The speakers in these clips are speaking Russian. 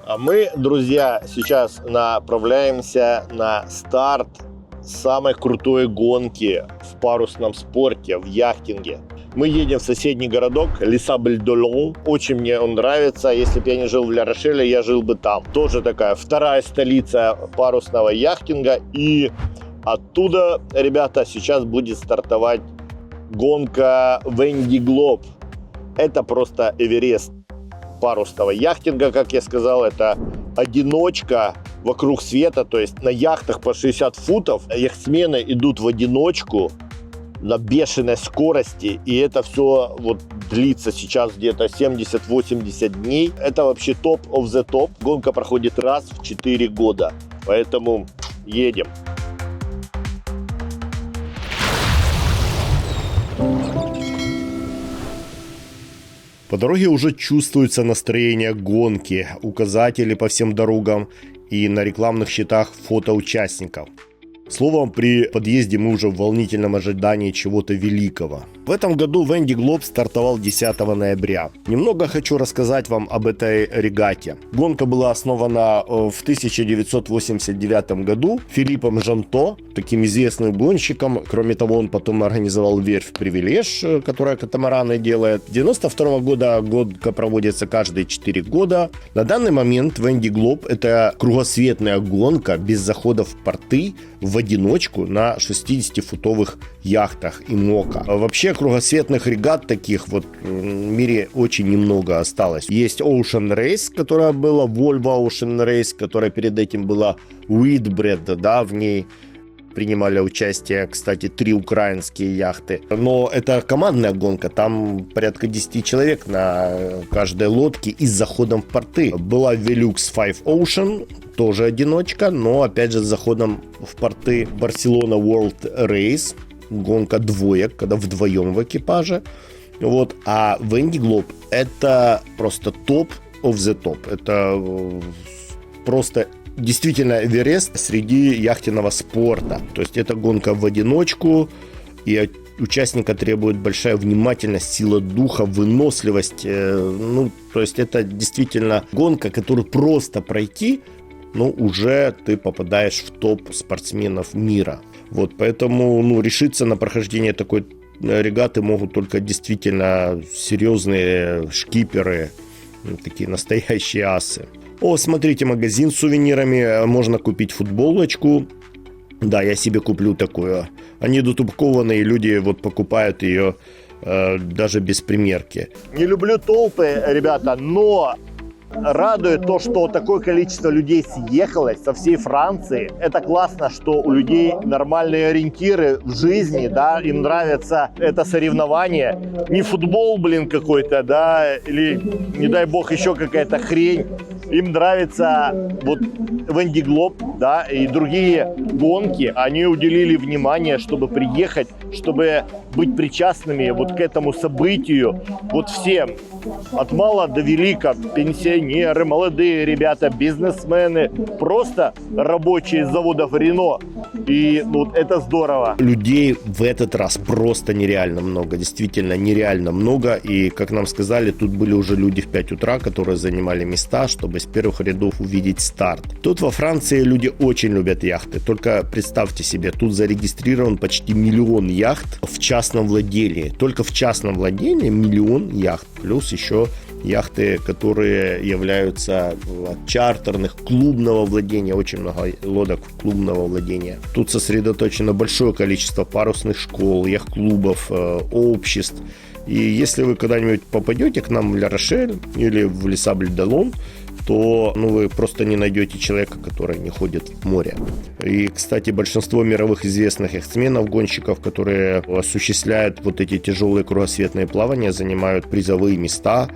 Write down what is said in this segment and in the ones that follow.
А мы, друзья, сейчас направляемся на старт самой крутой гонки в парусном спорте, в яхтинге. Мы едем в соседний городок Лесабль-де-Лон. Очень мне он нравится. Если бы я не жил в Ля-Рошеле, я жил бы там. Тоже такая вторая столица парусного яхтинга. И оттуда, ребята, сейчас будет стартовать гонка Венди Глоб. Это просто Эверест парусного яхтинга, как я сказал. Это одиночка вокруг света, то есть на яхтах по 60 футов яхтсмены идут в одиночку на бешеной скорости, и это все вот длится сейчас где-то 70-80 дней. Это вообще топ of the top. Гонка проходит раз в 4 года, поэтому едем. По дороге уже чувствуется настроение гонки, указатели по всем дорогам и на рекламных щитах фото участников. Словом, при подъезде мы уже в волнительном ожидании чего-то великого. В этом году Венди Глоб стартовал 10 ноября. Немного хочу рассказать вам об этой регате. Гонка была основана в 1989 году Филиппом Жанто, таким известным гонщиком. Кроме того, он потом организовал верфь «Привилеж», которая катамараны делает. С 1992 года гонка проводится каждые 4 года. На данный момент Венди Глоб – это кругосветная гонка без заходов в порты, в одиночку на 60-футовых яхтах и мока. Вообще кругосветных регат таких вот в мире очень немного осталось. Есть Ocean Race, которая была, Volvo Ocean Race, которая перед этим была Whitbread, да, в ней принимали участие, кстати, 3 украинские яхты. Но это командная гонка, там порядка 10 человек на каждой лодке и с заходом в порты. Была Velux 5 Ocean, тоже одиночка, но опять же с заходом в порты. Barcelona World Race, гонка двоек, когда вдвоем в экипаже. Вот. А Венди Глоб это просто топ of the top. Это просто действительно Эверест среди яхтенного спорта. То есть это гонка в одиночку, и от участника требует большая внимательность, сила духа, выносливость. То есть это действительно гонка, которую просто пройти, уже ты попадаешь в топ спортсменов мира. Вот, поэтому, решиться на прохождение такой регаты могут только действительно серьезные шкиперы, такие настоящие асы. Смотрите, магазин с сувенирами, можно купить футболочку. Да, я себе куплю такую. Они идут упакованные, люди вот покупают ее даже без примерки. Не люблю толпы, ребята, но радует то, что такое количество людей съехалось со всей Франции. Это классно, что у людей нормальные ориентиры в жизни, да, им нравится это соревнование. Не футбол, какой-то, да, или, не дай бог, еще какая-то хрень. Им нравится вот Венди Глоб, да, и другие гонки. Они уделили внимание, чтобы приехать, чтобы быть причастными вот к этому событию. Вот всем, от мала до велика, пенсионеры, молодые ребята, бизнесмены, просто рабочие заводов Рено. И вот это здорово. Людей в этот раз просто нереально много, действительно нереально много. И, как нам сказали, тут были уже люди в 5 утра, которые занимали места, чтобы с первых рядов увидеть старт. Тут во Франции люди очень любят яхты. Только представьте себе, тут зарегистрирован почти 1 миллион яхт в частном владении. Только в частном владении 1 миллион яхт. Плюс еще яхты, которые являются от чартерных, клубного владения. Очень много лодок клубного владения. Тут сосредоточено большое количество парусных школ, яхт-клубов, обществ. И если вы когда-нибудь попадете к нам в Ля-Рошель или в Лесабль-де-Лон, то вы просто не найдете человека, который не ходит в море. И, кстати, большинство мировых известных яхтсменов, гонщиков, которые осуществляют вот эти тяжелые кругосветные плавания, занимают призовые места.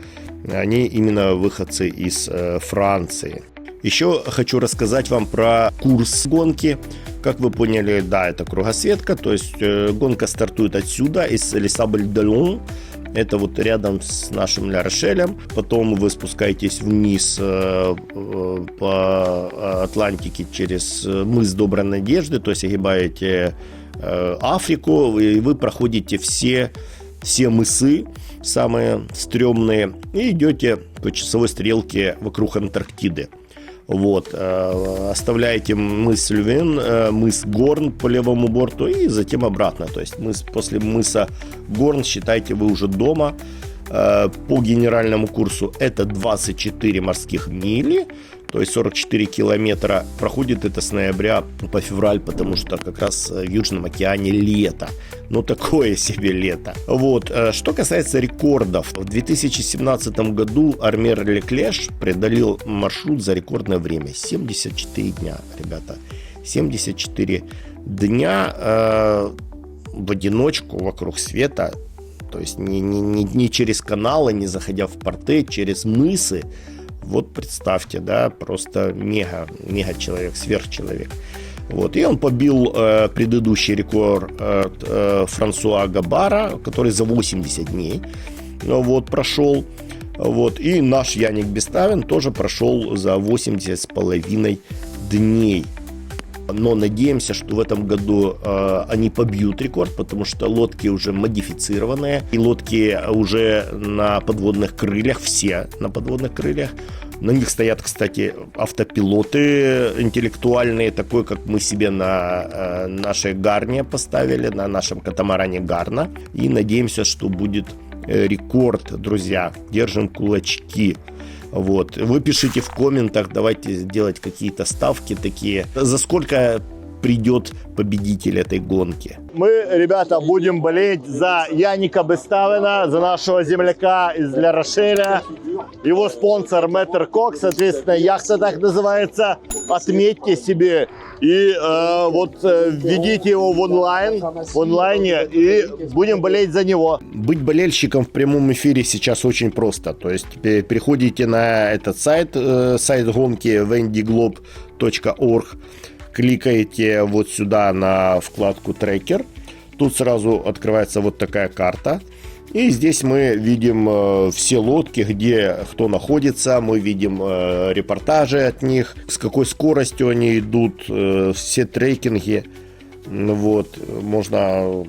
Они именно выходцы из Франции. Еще хочу рассказать вам про курс гонки. Как вы поняли, да, это кругосветка, то есть гонка стартует отсюда, из Лесабль-де-Лон. Это вот рядом с нашим Ля-Рошелем. Потом вы спускаетесь вниз по Атлантике через мыс Доброй Надежды, то есть огибаете Африку, и вы проходите все все мысы, самые стрёмные, и идете по часовой стрелке вокруг Антарктиды. Вот, оставляете мыс Лювен, мыс Горн по левому борту и затем обратно. То есть после мыса Горн, считайте, вы уже дома. По генеральному курсу это 24 морских мили, то есть 44 километра. Проходит это с ноября по февраль, потому что как раз в Южном океане лето. Ну, такое себе лето. Вот. Что касается рекордов. В 2017 году Армер Леклеш преодолел маршрут за рекордное время. 74 дня, ребята. 74 дня в одиночку вокруг света. То есть не через каналы, не заходя в порты, через мысы. Вот представьте, да, просто мега человек, сверхчеловек. Вот. И он побил предыдущий рекорд Франсуа Габара, который за 80 дней вот, прошел. Вот. И наш Яник Беставин тоже прошел за 80,5 дней. Но надеемся, что в этом году они побьют рекорд, потому что лодки уже модифицированные, и лодки уже на подводных крыльях, все на подводных крыльях. На них стоят, кстати, автопилоты интеллектуальные, такой, как мы себе на нашей Гарне поставили, на нашем катамаране Гарна. И надеемся, что будет рекорд, друзья. Держим кулачки. Вот. Вы пишите в комментах, давайте делать какие-то ставки такие. За сколько придет победитель этой гонки? Мы, ребята, будем болеть за Яника Беставина, за нашего земляка из Ля Рошеля. Его спонсор Мэтр Кок, соответственно, яхта так называется. Отметьте себе и введите его в онлайне и будем болеть за него. Быть болельщиком в прямом эфире сейчас очень просто. То есть переходите на этот сайт гонки wendyglobe.org, кликаете вот сюда на вкладку «Трекер». Тут сразу открывается вот такая карта. И здесь мы видим все лодки, где кто находится. Мы видим репортажи от них, с какой скоростью они идут, все трекинги. Вот, можно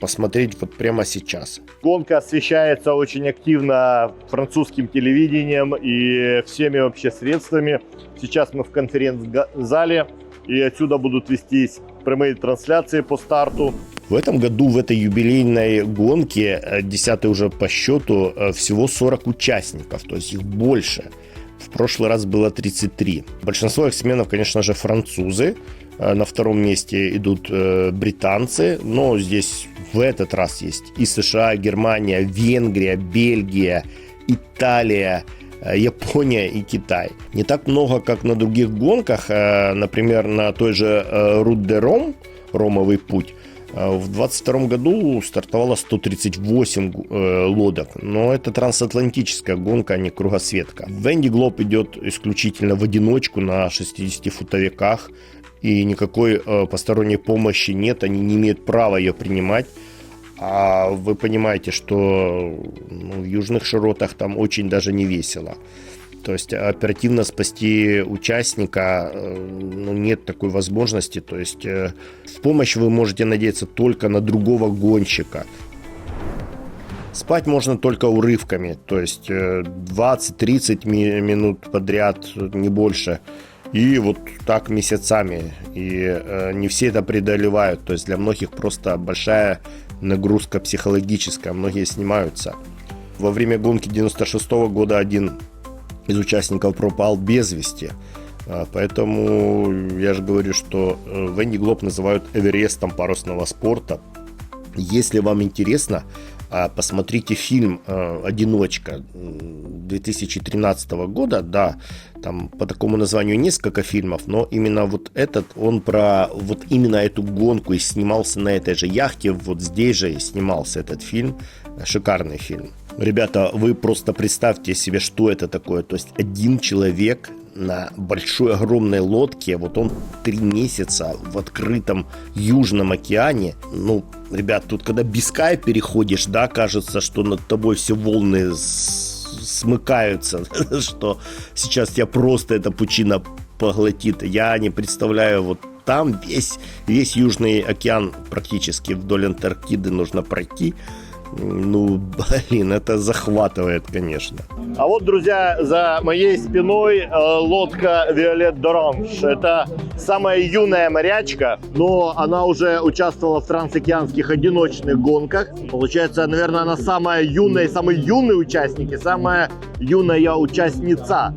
посмотреть вот прямо сейчас. Гонка освещается очень активно французским телевидением и всеми вообще средствами. Сейчас мы в конференц-зале. И отсюда будут вестись прямые трансляции по старту. В этом году в этой юбилейной гонке, 10-й уже по счету, всего 40 участников, то есть их больше. В прошлый раз было 33. Большинство спортсменов, конечно же, французы. На втором месте идут британцы, но здесь в этот раз есть и США, Германия, Венгрия, Бельгия, Италия, Япония и Китай. Не так много, как на других гонках, например, на той же Route de Rome, Ромовый путь. В 2022 году стартовало 138 лодок, но это трансатлантическая гонка, а не кругосветка. Венди Глоб идет исключительно в одиночку на 60-футовиках, и никакой посторонней помощи нет, они не имеют права ее принимать. А вы понимаете, что в южных широтах там очень даже не весело. То есть оперативно спасти участника нет такой возможности. То есть в помощь вы можете надеяться только на другого гонщика. Спать можно только урывками, то есть 20-30 минут подряд, не больше. И вот так месяцами. И не все это преодолевают. То есть для многих просто большая нагрузка психологическая. Многие снимаются. Во время гонки 96 года один из участников пропал без вести. Поэтому я же говорю, что Венди Глоб называют Эверестом парусного спорта. Если вам интересно, посмотрите фильм «Одиночка» 2013 года. Да, там по такому названию несколько фильмов, но именно вот этот, он про вот именно эту гонку и снимался на этой же яхте. Вот здесь же и снимался этот фильм. Шикарный фильм. Ребята, вы просто представьте себе, что это такое. То есть один человек на большой огромной лодке, вот он 3 месяца в открытом Южном океане. Ну, ребят, тут когда Бискай переходишь, да, кажется, что над тобой все волны смыкаются, что сейчас тебя просто эта пучина поглотит. Я не представляю, вот там весь Южный океан практически вдоль Антарктиды нужно пройти. Ну, блин, это захватывает, конечно. А вот, друзья, за моей спиной лодка Виолет Доранж. Это самая юная морячка, но она уже участвовала в трансокеанских одиночных гонках. Получается, наверное, она самый юный участник и самая юная участница.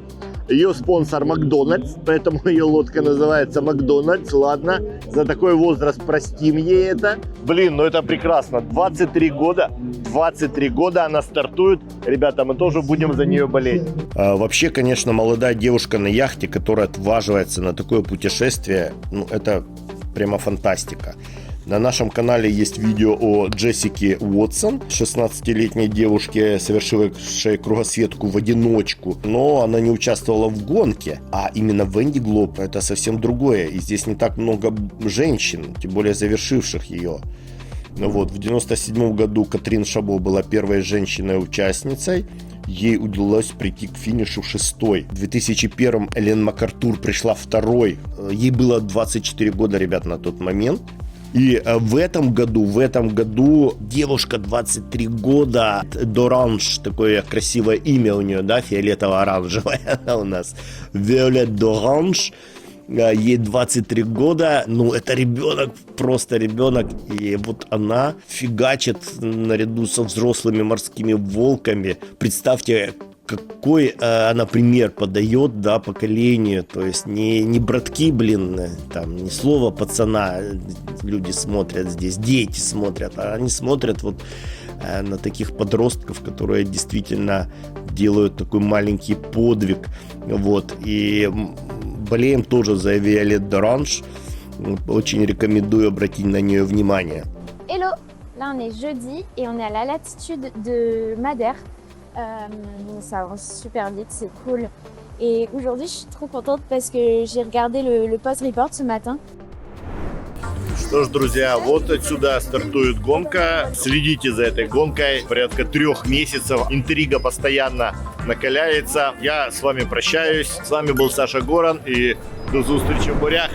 Ее спонсор Макдональдс, поэтому ее лодка называется Макдональдс. Ладно, за такой возраст простим ей это. Блин, ну это прекрасно. 23 года. 23 года она стартует. Ребята, мы тоже будем за нее болеть. Вообще, конечно, молодая девушка на яхте, которая отваживается на такое путешествие, ну, это прямо фантастика. На нашем канале есть видео о Джессике Уотсон, 16-летней девушке, совершившей кругосветку в одиночку. Но она не участвовала в гонке, а именно в Венди Глоб это совсем другое. И здесь не так много женщин, тем более завершивших ее. Ну вот, в 1997 году Катрин Шабо была первой женщиной-участницей. Ей удалось прийти к финишу 6-й. В 2001 Элен МакАртур пришла 2-й. Ей было 24 года, ребят, на тот момент. И в этом году девушка 23 года, Доранж, такое красивое имя у нее, да, фиолетово-оранжевое она у нас, Виолет Доранж, ей 23 года, ну это ребенок, просто ребенок, и вот она фигачит наряду со взрослыми морскими волками, представьте, какой она пример подает, да, поколению, то есть не братки, блин, там, не слово пацана люди смотрят здесь, дети смотрят, а они смотрят вот на таких подростков, которые действительно делают такой маленький подвиг, вот, и болеем тоже за Виолет Доранж, очень рекомендую обратить на нее внимание. Hello, là on est jeudi et on est à la latitude de Madère. Ça avance super vite, c'est cool. Et aujourd'hui, je suis trop contente parce que j'ai regardé le post-report ce matin. Что ж, друзья, вот отсюда стартует гонка. Следите за этой гонкой. Порядка 3 месяцев. Интрига постоянно накаляется. Я с вами прощаюсь. С вами был Саша Горан. И до встречи в морях.